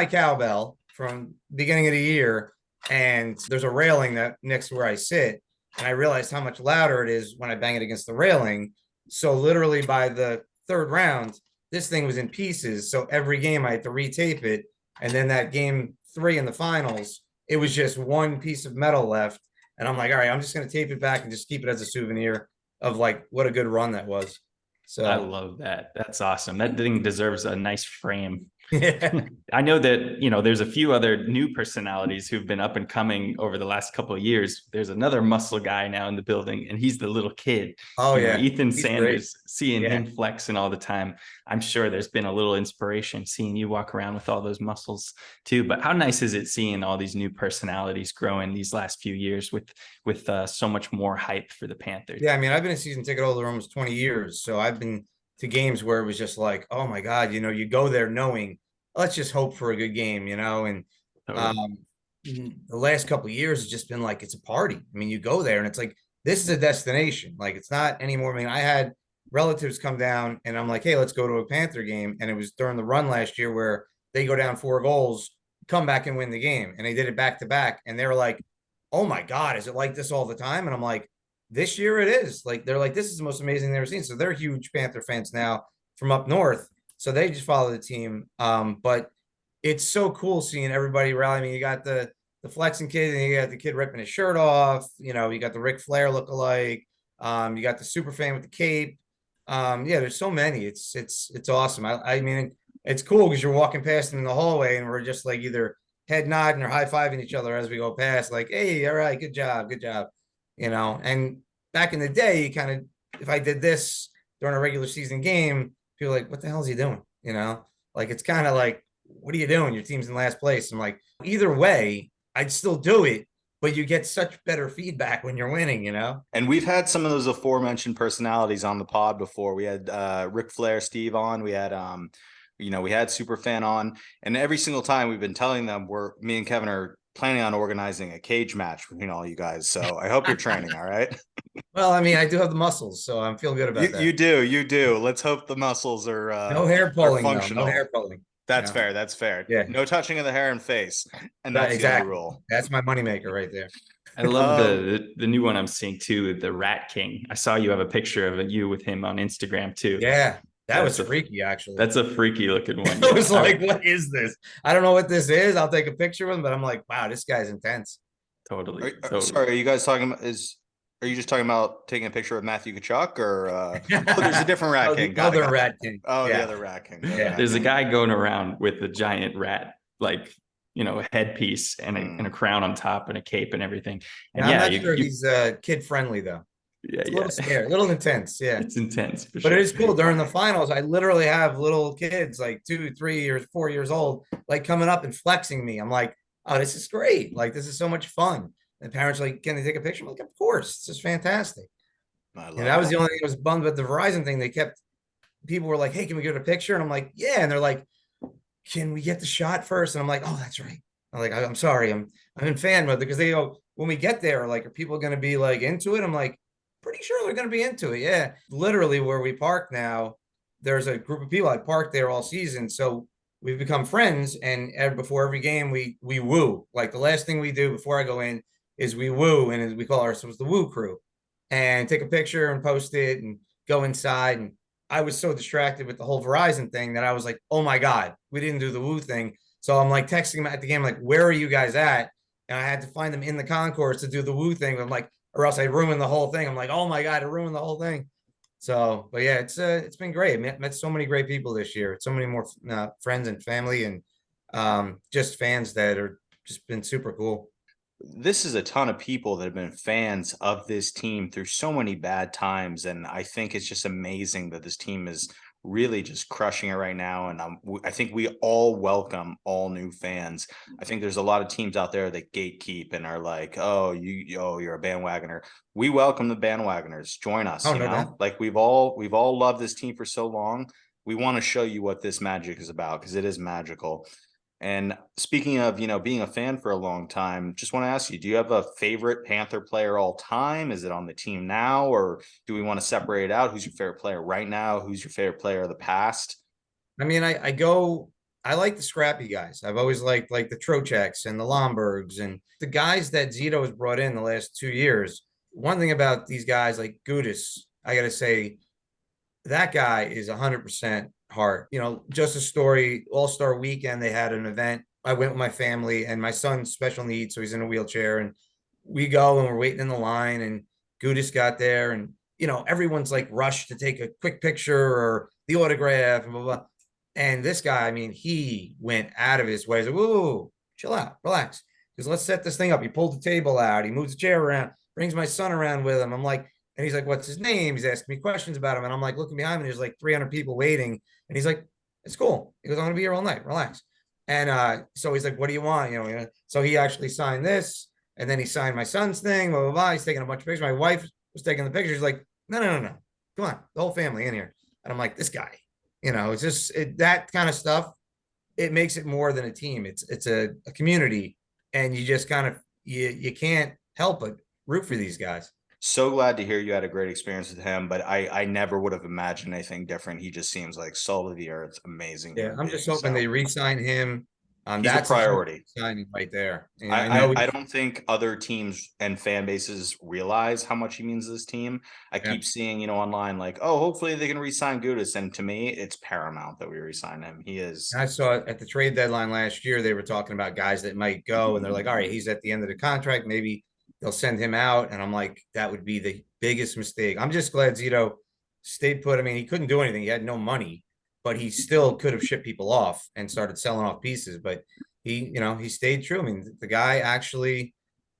cowbell from beginning of the year. And there's a railing that next to where I sit. And I realized how much louder it is when I bang it against the railing. So literally by the third round, this thing was in pieces. So every game I had to retape it. And then that game 3 in the finals, it was just one piece of metal left. And I'm like, all right, I'm just going to tape it back and just keep it as a souvenir of like what a good run that was. So I love that. That's awesome. That thing deserves a nice frame. Yeah. I know that, there's a few other new personalities who've been up and coming over the last couple of years. There's another muscle guy now in the building, and he's the little kid. Oh, yeah. Ethan He's Sanders, great. seeing Yeah. him flexing all the time. I'm sure there's been a little inspiration seeing you walk around with all those muscles too. But how nice is it seeing all these new personalities growing these last few years with so much more hype for the Panthers? Yeah, I mean, I've been a season ticket holder almost 20 years. So I've been to games where it was just like, oh my God, you go there knowing, let's just hope for a good game, and Totally. the last couple of years has just been like, it's a party. I mean, you go there and it's like, this is a destination. Like it's not anymore. I mean, I had relatives come down and I'm like, hey, let's go to a Panther game. And it was during the run last year where they go down 4 goals, come back and win the game. And they did it back to back. And they were like, oh my God, is it like this all the time? And I'm like, this year it is. Like, they're like, this is the most amazing they've ever seen. So they're huge Panther fans now from up north. So they just follow the team. But it's so cool seeing everybody rally. I mean, you got the flexing kid, and you got the kid ripping his shirt off. You got the Ric Flair lookalike. You got the super fan with the cape. Yeah, there's so many. It's awesome. I mean, it's cool because you're walking past them in the hallway, and we're just like either head nodding or high fiving each other as we go past. Like, hey, all right, good job, good job. And back in the day, you kind of, if I did this during a regular season game, people are like, what the hell is he doing? Like it's kind of like, what are you doing? Your team's in last place. I'm like, either way, I'd still do it, but you get such better feedback when you're winning, And we've had some of those aforementioned personalities on the pod before. We had Ric Flair, Steve on. We had we had Superfan on, and every single time we've been telling them me and Kevin are planning on organizing a cage match between all you guys. So I hope you're training. All right. Well, I mean, I do have the muscles, so I'm feeling good about that. You do. Let's hope the muscles are no hair pulling, functional. No hair pulling. That's fair. That's fair. Yeah. No touching of the hair and face. And that's exactly the rule. That's my moneymaker right there. I love the new one I'm seeing too, the Rat King. I saw you have a picture of you with him on Instagram too. Yeah. That was freaky, actually. That's a freaky looking one. I was like, what is this? I don't know what this is. I'll take a picture with him, but I'm like, wow, this guy's intense. Totally. Sorry, are you guys talking about are you just talking about taking a picture of Matthew Kachuk or there's a different Rat King? The other Rat King. Oh, yeah. The other Rat King. Yeah. There's a guy going around with a giant rat, like, headpiece and a crown on top and a cape and everything. And I'm not sure he's kid friendly though. Yeah, it's a little scary, a little intense. Yeah, it's intense. But it is cool. During the finals, I literally have little kids like 2, 3 or 4 years old, like coming up and flexing me. I'm like, oh, this is great. Like, this is so much fun. And parents are like, can they take a picture? I'm like, of course. This is fantastic. And that was the only thing I was bummed with the Verizon thing. People were like, hey, can we get a picture? And I'm like, yeah. And they're like, can we get the shot first? And I'm like, oh, that's right. I'm like, I'm sorry. I'm in fan mode because they go, when we get there, like, are people going to be like into it? I'm like, pretty sure they're going to be into it. Yeah. Literally where we park now, there's a group of people. I parked there all season. So we've become friends. And before every game, we woo. Like the last thing we do before I go in is we woo. And we call ourselves the woo crew. and take a picture and post it and go inside. And I was so distracted with the whole Verizon thing that I was like, oh my God, we didn't do the woo thing. So I'm like texting him at the game, like, where are you guys at? And I had to find them in the concourse to do the woo thing. I'm like, or else I ruined the whole thing. I'm like, oh my God, I ruined the whole thing. So, but yeah, it's been great. Met so many great people this year. So many more friends and family, and just fans that are just been super cool. This is a ton of people that have been fans of this team through so many bad times, and I think it's just amazing that this team is really just crushing it right now. And I think we all welcome all new fans. I think there's a lot of teams out there that gatekeep and are like, "Oh, you're a bandwagoner." We welcome the bandwagoners. Join us. Oh, You no know, doubt. like we've all loved this team for so long. We want to show you what this magic is about, because it is magical. And speaking of, being a fan for a long time, just want to ask you, do you have a favorite Panther player all time? Is it on the team now, or do we want to separate it out? Who's your favorite player right now? Who's your favorite player of the past? I mean, I like the scrappy guys. I've always liked like the Trocheks and the Lombergs and the guys that Zito has brought in the last 2 years. One thing about these guys like Gudis, I got to say, that guy is 100% heart. Just a story, All-Star weekend, they had an event. I went with my family and my son's special needs, so he's in a wheelchair. And we go and we're waiting in the line, and Gudis got there, and everyone's like rushed to take a quick picture or the autograph and blah, blah. And this guy, I mean, he went out of his way. He's like, whoa, chill out, relax. Because let's set this thing up. He pulled the table out, he moves the chair around, brings my son around with him. I'm like, and he's like, what's his name? He's asking me questions about him. And I'm like, looking behind me, there's like 300 people waiting. And he's like, it's cool. He goes, I'm going to be here all night. Relax. And so he's like, what do you want? So he actually signed this. And then he signed my son's thing, blah, blah, blah. He's taking a bunch of pictures. My wife was taking the pictures. She's like, no, no, no, no. Come on. The whole family in here. And I'm like, this guy, it's just that kind of stuff. It makes it more than a team. It's a community. And you just kind of, you can't help but root for these guys. So glad to hear you had a great experience with him, but I never would have imagined anything different. He just seems like salt of the earth, amazing Yeah, human I'm being. just hoping So they re-sign him. he's a That's a huge priority. signing right there. And I I, know I don't think other teams and fan bases realize how much he means to this team. I yeah, keep seeing, online, like, oh, hopefully they can re-sign Gudis. And to me, it's paramount that we re-sign him. He is. I saw it at the trade deadline last year. They were talking about guys that might go, and they're like, all right, he's at the end of the contract. Maybe they'll send him out. And I'm like, that would be the biggest mistake. I'm just glad Zito stayed put. I mean, he couldn't do anything. He had no money, but he still could have shipped people off and started selling off pieces. But he stayed true. I mean, the guy actually,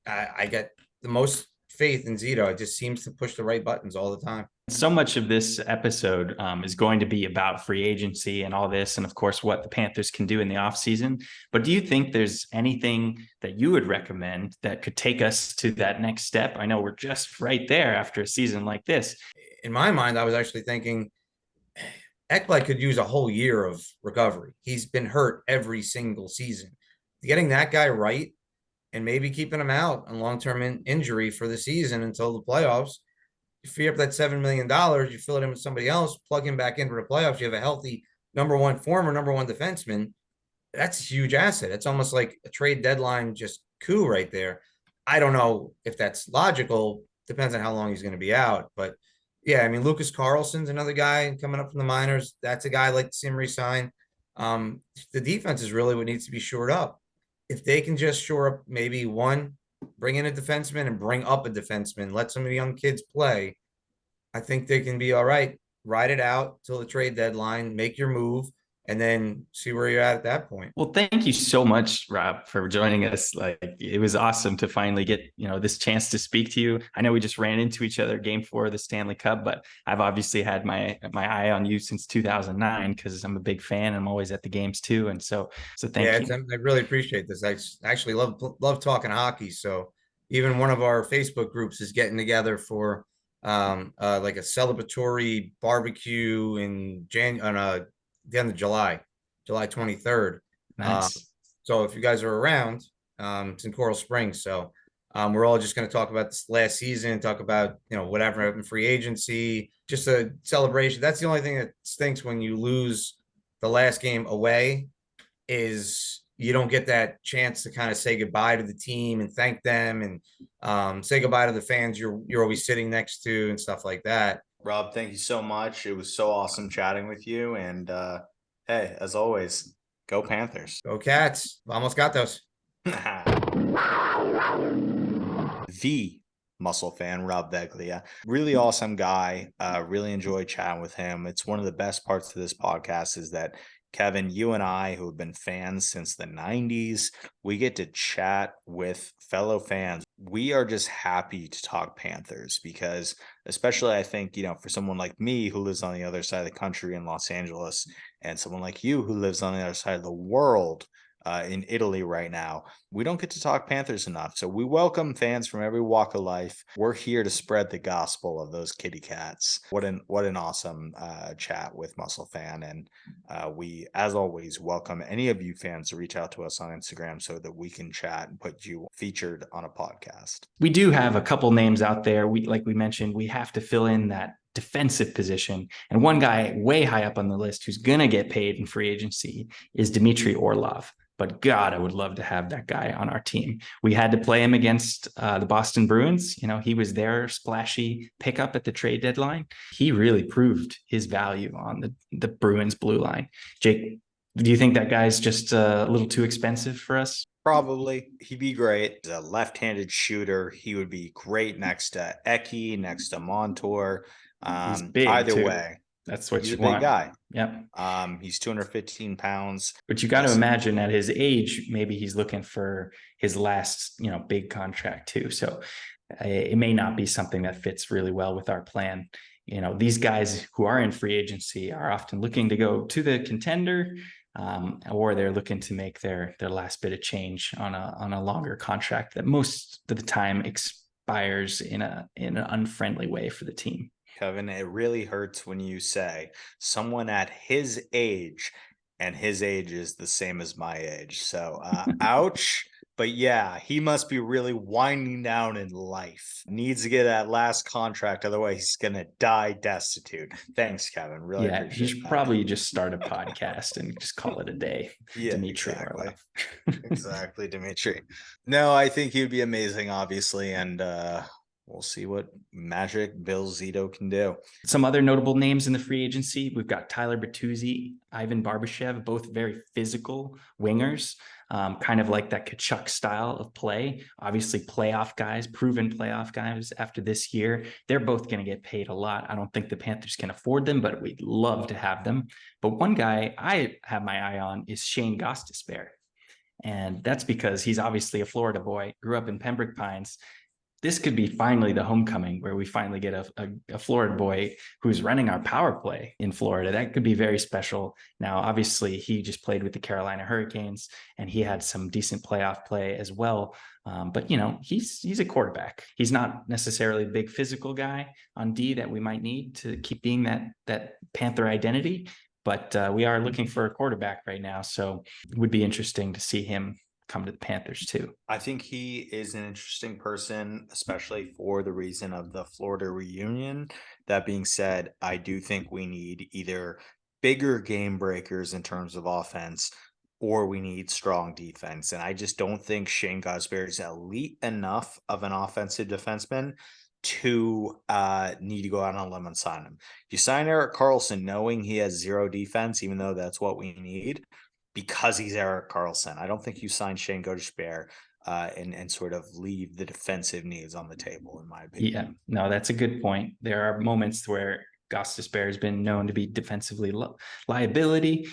I get the most faith in Zito. It just seems to push the right buttons all the time. So much of this episode is going to be about free agency and all this, and of course, what the Panthers can do in the offseason. But do you think there's anything that you would recommend that could take us to that next step? I know we're just right there after a season like this. In my mind, I was actually thinking Ekblad could use a whole year of recovery. He's been hurt every single season. Getting that guy right and maybe keeping him out on long-term injury for the season until the playoffs. You free up that $7 million, you fill it in with somebody else, plug him back in for the playoffs. You have a healthy former number one defenseman. That's a huge asset. It's almost like a trade deadline just coup right there. I don't know if that's logical. Depends on how long he's going to be out. But yeah, I mean, Lucas Carlson's another guy coming up from the minors. That's a guy I'd like to see him resign. The defense is really what needs to be shored up. If they can just shore up maybe one, bring in a defenseman and bring up a defenseman, let some of the young kids play, I think they can be all right. Ride it out till the trade deadline, make your move, and then see where you're at that point. Well, thank you so much, Rob, for joining us. Like, it was awesome to finally get, this chance to speak to you. I know we just ran into each other game 4 of the Stanley Cup, but I've obviously had my eye on you since 2009 because I'm a big fan. I'm always at the games too. And so thank you. I really appreciate this. I actually love talking hockey. So even one of our Facebook groups is getting together for like a celebratory barbecue in the end of July 23rd. Nice. So if you guys are around, it's in Coral Springs. So we're all just going to talk about this last season, talk about, whatever happened free agency, just a celebration. That's the only thing that stinks when you lose the last game away is you don't get that chance to kind of say goodbye to the team and thank them and say goodbye to the fans you're always sitting next to and stuff like that. Rob, thank you so much. It was so awesome chatting with you. And hey, as always, go Panthers. Go Cats. Almost got those. The muscle fan, Rob Veglia. Really awesome guy. Really enjoyed chatting with him. It's one of the best parts of this podcast is that Kevin, you and I, who have been fans since the 90s, we get to chat with fellow fans. We are just happy to talk Panthers because, especially, I think, for someone like me who lives on the other side of the country in Los Angeles, and someone like you who lives on the other side of the world in Italy right now, we don't get to talk Panthers enough. So we welcome fans from every walk of life. We're here to spread the gospel of those kitty cats. What an awesome chat with Muscle Fan. And we, as always, welcome any of you fans to reach out to us on Instagram so that we can chat and put you featured on a podcast. We do have a couple names out there. Like we mentioned, we have to fill in that defensive position. And one guy way high up on the list who's going to get paid in free agency is Dmitry Orlov. But God, I would love to have that guy on our team. We had to play him against the Boston Bruins. He was their splashy pickup at the trade deadline. He really proved his value on the Bruins blue line. Jake, do you think that guy's just a little too expensive for us? Probably. He'd be great. He's a left-handed shooter. He would be great next to Eki, next to Montour. He's big Either too. way. That's what He's you a want. big guy. Yep. He's 215 pounds. But you got to imagine at his age, maybe he's looking for his last, big contract too. So it may not be something that fits really well with our plan. These guys who are in free agency are often looking to go to the contender, or they're looking to make their last bit of change on a longer contract that most of the time expires in an unfriendly way for the team. Kevin, it really hurts when you say someone at his age, and his age is the same as my age. So, ouch. But yeah, he must be really winding down in life. Needs to get that last contract. Otherwise, he's going to die destitute. Thanks, Kevin. Really appreciate he should that. probably just start a podcast and just call it a day. Yeah, Dmitry exactly. Orlov. Exactly, Dmitry. No, I think he'd be amazing, obviously. And we'll see what magic Bill Zito can do. Some other notable names in the free agency. We've got Tyler Bertuzzi, Ivan Barbashev, both very physical wingers, kind of like that Kachuk style of play. Obviously playoff guys, proven playoff guys after this year. They're both going to get paid a lot. I don't think the Panthers can afford them, but we'd love to have them. But one guy I have my eye on is Shane Gostisbehere. And that's because he's obviously a Florida boy, grew up in Pembroke Pines. This could be finally the homecoming where we finally get a Florida boy who's running our power play in Florida. That could be very special. Now, obviously, he just played with the Carolina Hurricanes and he had some decent playoff play as well. But, he's a quarterback. He's not necessarily the big physical guy on D that we might need to keep being that Panther identity. But we are looking for a quarterback right now. So it would be interesting to see him come to the Panthers too. I think he is an interesting person, especially for the reason of the Florida reunion. That being said, I do think we need either bigger game breakers in terms of offense, or we need strong defense. And I just don't think Shane Gostisbehere is elite enough of an offensive defenseman to need to go out on a limb and sign him. You sign Erik Karlsson knowing he has zero defense, even though that's what we need, because he's Erik Karlsson. I don't think you sign Shane Gostisbehere and sort of leave the defensive needs on the table, in my opinion. Yeah, no, that's a good point. There are moments where Gostisbehere has been known to be defensively liability.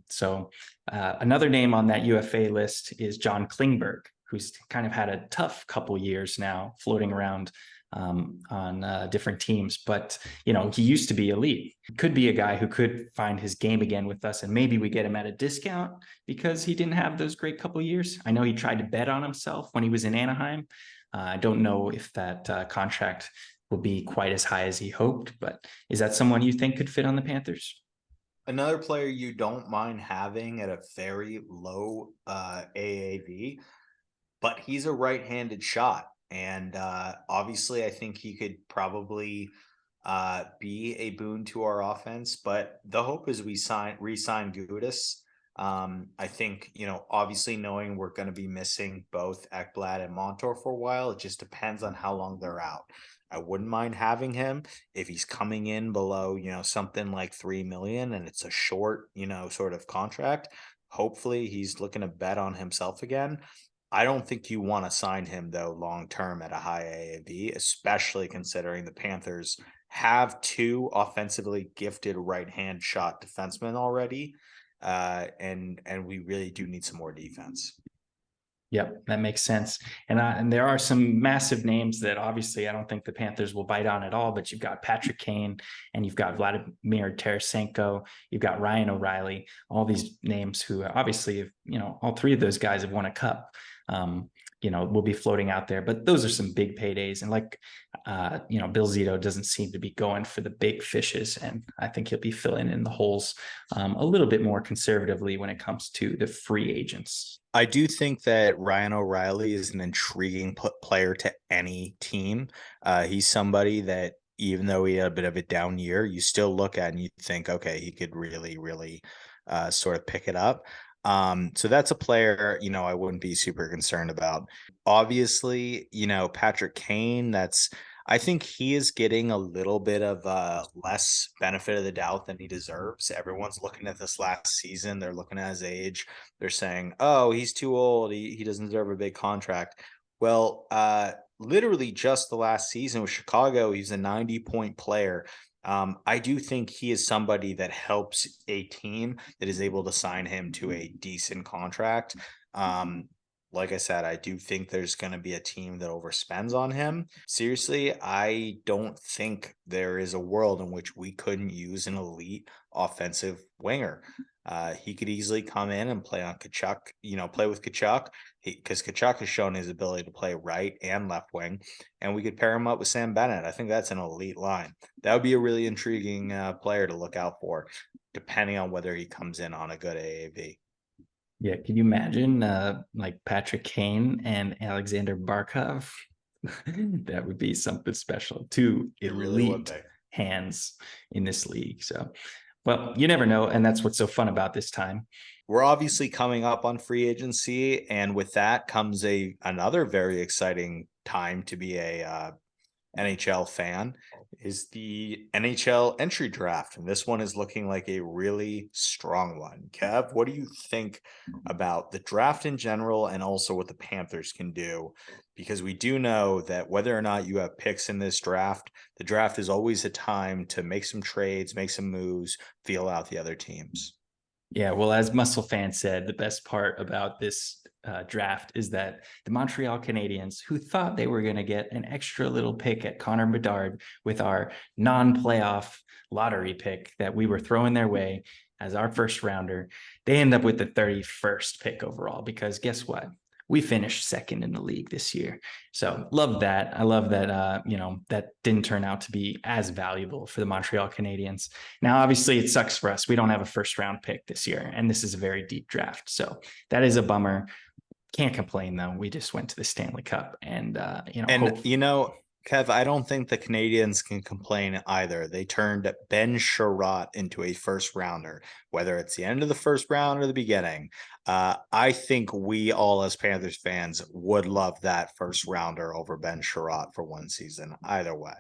So another name on that UFA list is John Klingberg, who's kind of had a tough couple years now floating around on different teams, but he used to be elite. Could be a guy who could find his game again with us, and maybe we get him at a discount because he didn't have those great couple years. I know he tried to bet on himself when he was in Anaheim. I don't know if that contract will be quite as high as he hoped, but is that someone you think could fit on the Panthers? Another player you don't mind having at a very low AAV, but he's a right-handed shot. And obviously, I think he could probably be a boon to our offense. But the hope is we re-sign Gudas. I think, obviously knowing we're going to be missing both Ekblad and Montour for a while, it just depends on how long they're out. I wouldn't mind having him if he's coming in below, something like 3 million and it's a short, sort of contract. Hopefully he's looking to bet on himself again. I don't think you want to sign him though long term at a high AAV, especially considering the Panthers have two offensively gifted right hand shot defensemen already. And we really do need some more defense. Yep, that makes sense. And there are some massive names that obviously I don't think the Panthers will bite on at all, but you've got Patrick Kane and you've got Vladimir Tarasenko, you've got Ryan O'Reilly, all these names who obviously, all three of those guys have won a cup. Will be floating out there, but those are some big paydays. And Bill Zito doesn't seem to be going for the big fishes. And I think he'll be filling in the holes a little bit more conservatively when it comes to the free agents. I do think that Ryan O'Reilly is an intriguing player to any team. He's somebody that, even though he had a bit of a down year, you still look at and you think, okay, he could really, really sort of pick it up. So that's a player, I wouldn't be super concerned about. Obviously, Patrick Kane, I think he is getting a little bit of less benefit of the doubt than he deserves. Everyone's looking at this last season. They're looking at his age. They're saying, oh, he's too old. He doesn't deserve a big contract. Well, literally just the last season with Chicago, he's a 90-point player. I do think he is somebody that helps a team that is able to sign him to a decent contract. Like I said, I do think there's going to be a team that overspends on him. Seriously, I don't think there is a world in which we couldn't use an elite offensive winger. He could easily come in and play on Tkachuk, play with Tkachuk, because Tkachuk has shown his ability to play right and left wing, and we could pair him up with Sam Bennett. I think that's an elite line. That would be a really intriguing player to look out for, depending on whether he comes in on a good AAV. Yeah, can you imagine like Patrick Kane and Alexander Barkov? That would be something special. Two elite hands in this league. So, well, you never know, and that's what's so fun about this time. We're obviously coming up on free agency, and with that comes another very exciting time to be a NHL fan, is the NHL entry draft. And this one is looking like a really strong one. Kev, what do you think about the draft in general and also what the Panthers can do? Because we do know that whether or not you have picks in this draft, the draft is always a time to make some trades, make some moves, feel out the other teams. Yeah, well, as Muscle Fan said, the best part about this draft is that the Montreal Canadiens, who thought they were going to get an extra little pick at Connor Bedard with our non-playoff lottery pick that we were throwing their way as our first rounder, they end up with the 31st pick overall, because guess what? We finished second in the league this year. So love that. I love that, that didn't turn out to be as valuable for the Montreal Canadiens. Now, obviously it sucks for us. We don't have a first round pick this year, and this is a very deep draft. So that is a bummer. Can't complain though. We just went to the Stanley Cup and, Kev, I don't think the Canadiens can complain either. They turned Ben Sherratt into a first rounder, whether it's the end of the first round or the beginning. I think we all as Panthers fans would love that first rounder over Ben Sherratt for one season, either way.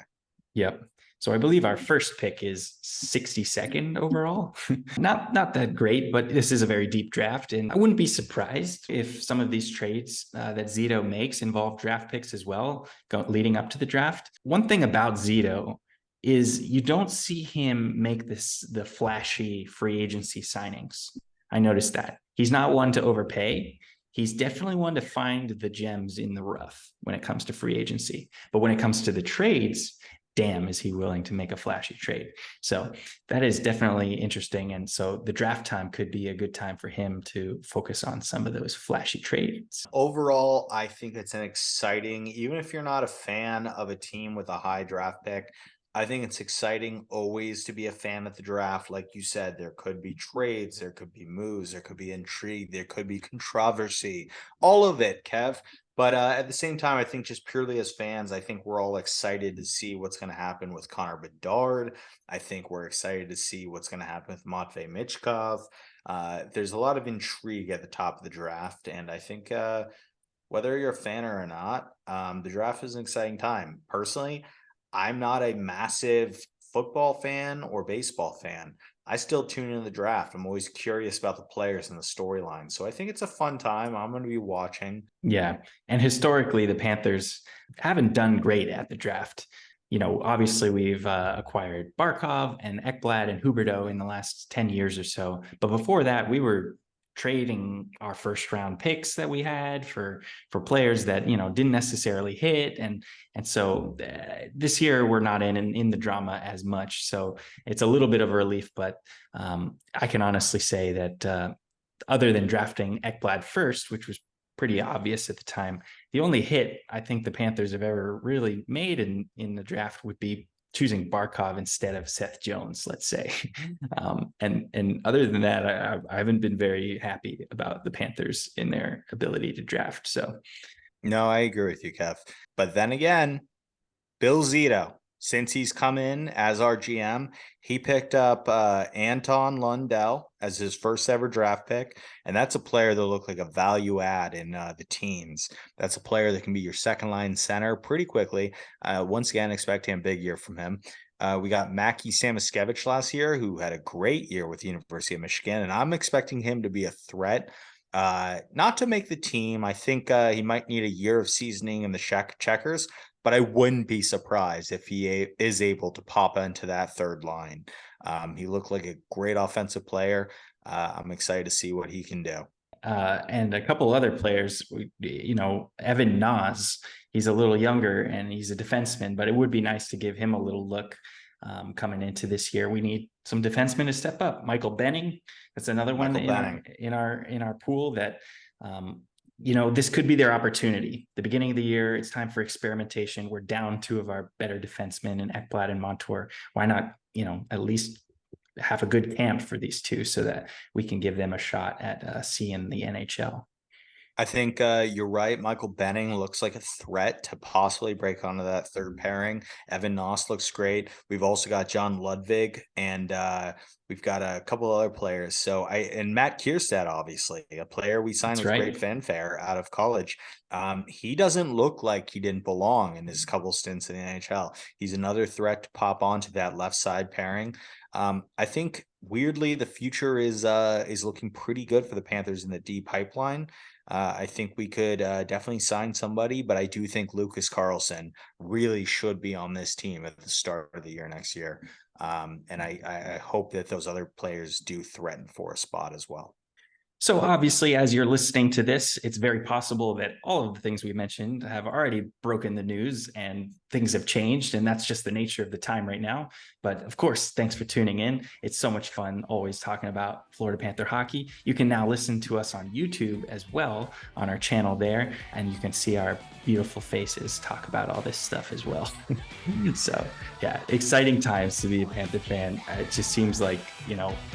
Yep. So I believe our first pick is 62nd overall. Not that great, but this is a very deep draft. And I wouldn't be surprised if some of these trades that Zito makes involve draft picks as well, leading up to the draft. One thing about Zito is you don't see him make the flashy free agency signings. I noticed that. He's not one to overpay. He's definitely one to find the gems in the rough when it comes to free agency. But when it comes to the trades, damn, is he willing to make a flashy trade? So that is definitely interesting. And so the draft time could be a good time for him to focus on some of those flashy trades. Overall, I think it's an exciting, even if you're not a fan of a team with a high draft pick, I think it's exciting always to be a fan of the draft. Like you said, there could be trades, there could be moves, there could be intrigue, there could be controversy, all of it, Kev. But at the same time, I think just purely as fans, I think we're all excited to see what's going to happen with Connor Bedard. I think we're excited to see what's going to happen with Matvei Michkov. There's a lot of intrigue at the top of the draft, and I think whether you're a fan or not, the draft is an exciting time. Personally, I'm not a massive football fan or baseball fan. I still tune in the draft. I'm always curious about the players and the storyline. So I think it's a fun time. I'm going to be watching. Yeah. And historically, the Panthers haven't done great at the draft. Obviously we've acquired Barkov and Ekblad and Huberdeau in the last 10 years or so. But before that, we were trading our first round picks that we had for players that didn't necessarily hit, and so this year we're not in the drama as much, so it's a little bit of a relief. But I can honestly say that other than drafting Ekblad first, which was pretty obvious at the time, the only hit I think the Panthers have ever really made in the draft would be choosing Barkov instead of Seth Jones, let's say. And other than that, I haven't been very happy about the Panthers in their ability to draft. So, no, I agree with you, Kev. But then again, Bill Zito, since he's come in as our GM, he picked up Anton Lundell as his first ever draft pick. And that's a player that looked like a value add in the teens. That's a player that can be your second line center pretty quickly. Once again, expecting a big year from him. We got Mackie Samoskevich last year, who had a great year with the University of Michigan. And I'm expecting him to be a threat. Not to make the team. I think he might need a year of seasoning in the checkers, but I wouldn't be surprised if he is able to pop into that third line. He looked like a great offensive player. I'm excited to see what he can do. And a couple other players, Evan Nas, he's a little younger and he's a defenseman, but it would be nice to give him a little look coming into this year. We need some defensemen to step up. Michael Benning, that's another one in our pool that this could be their opportunity. The beginning of the year, it's time for experimentation. We're down two of our better defensemen in Ekblad and Montour. Why not, at least have a good camp for these two so that we can give them a shot at seeing the NHL. I think you're right. Michael Benning looks like a threat to possibly break onto that third pairing. Evan Noss looks great. We've also got John Ludwig, and we've got a couple other players. And Matt Kierstead, obviously, a player we signed with great fanfare out of college. He doesn't look like he didn't belong in his couple stints in the NHL. He's another threat to pop onto that left side pairing. I think weirdly the future is looking pretty good for the Panthers in the D pipeline. I think we could definitely sign somebody, but I do think Lucas Carlson really should be on this team at the start of the year next year. And I hope that those other players do threaten for a spot as well. So obviously, as you're listening to this, it's very possible that all of the things we mentioned have already broken the news and things have changed. And that's just the nature of the time right now. But of course, thanks for tuning in. It's so much fun always talking about Florida Panther hockey. You can now listen to us on YouTube as well on our channel there. And you can see our beautiful faces talk about all this stuff as well. So yeah, exciting times to be a Panther fan. It just seems like,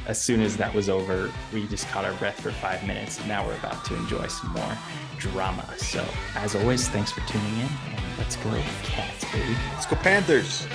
as soon as that was over, we just caught our breath for 5 minutes, and now we're about to enjoy some more drama. So as always, thanks for tuning in, and let's go Cats, baby. Let's go Panthers.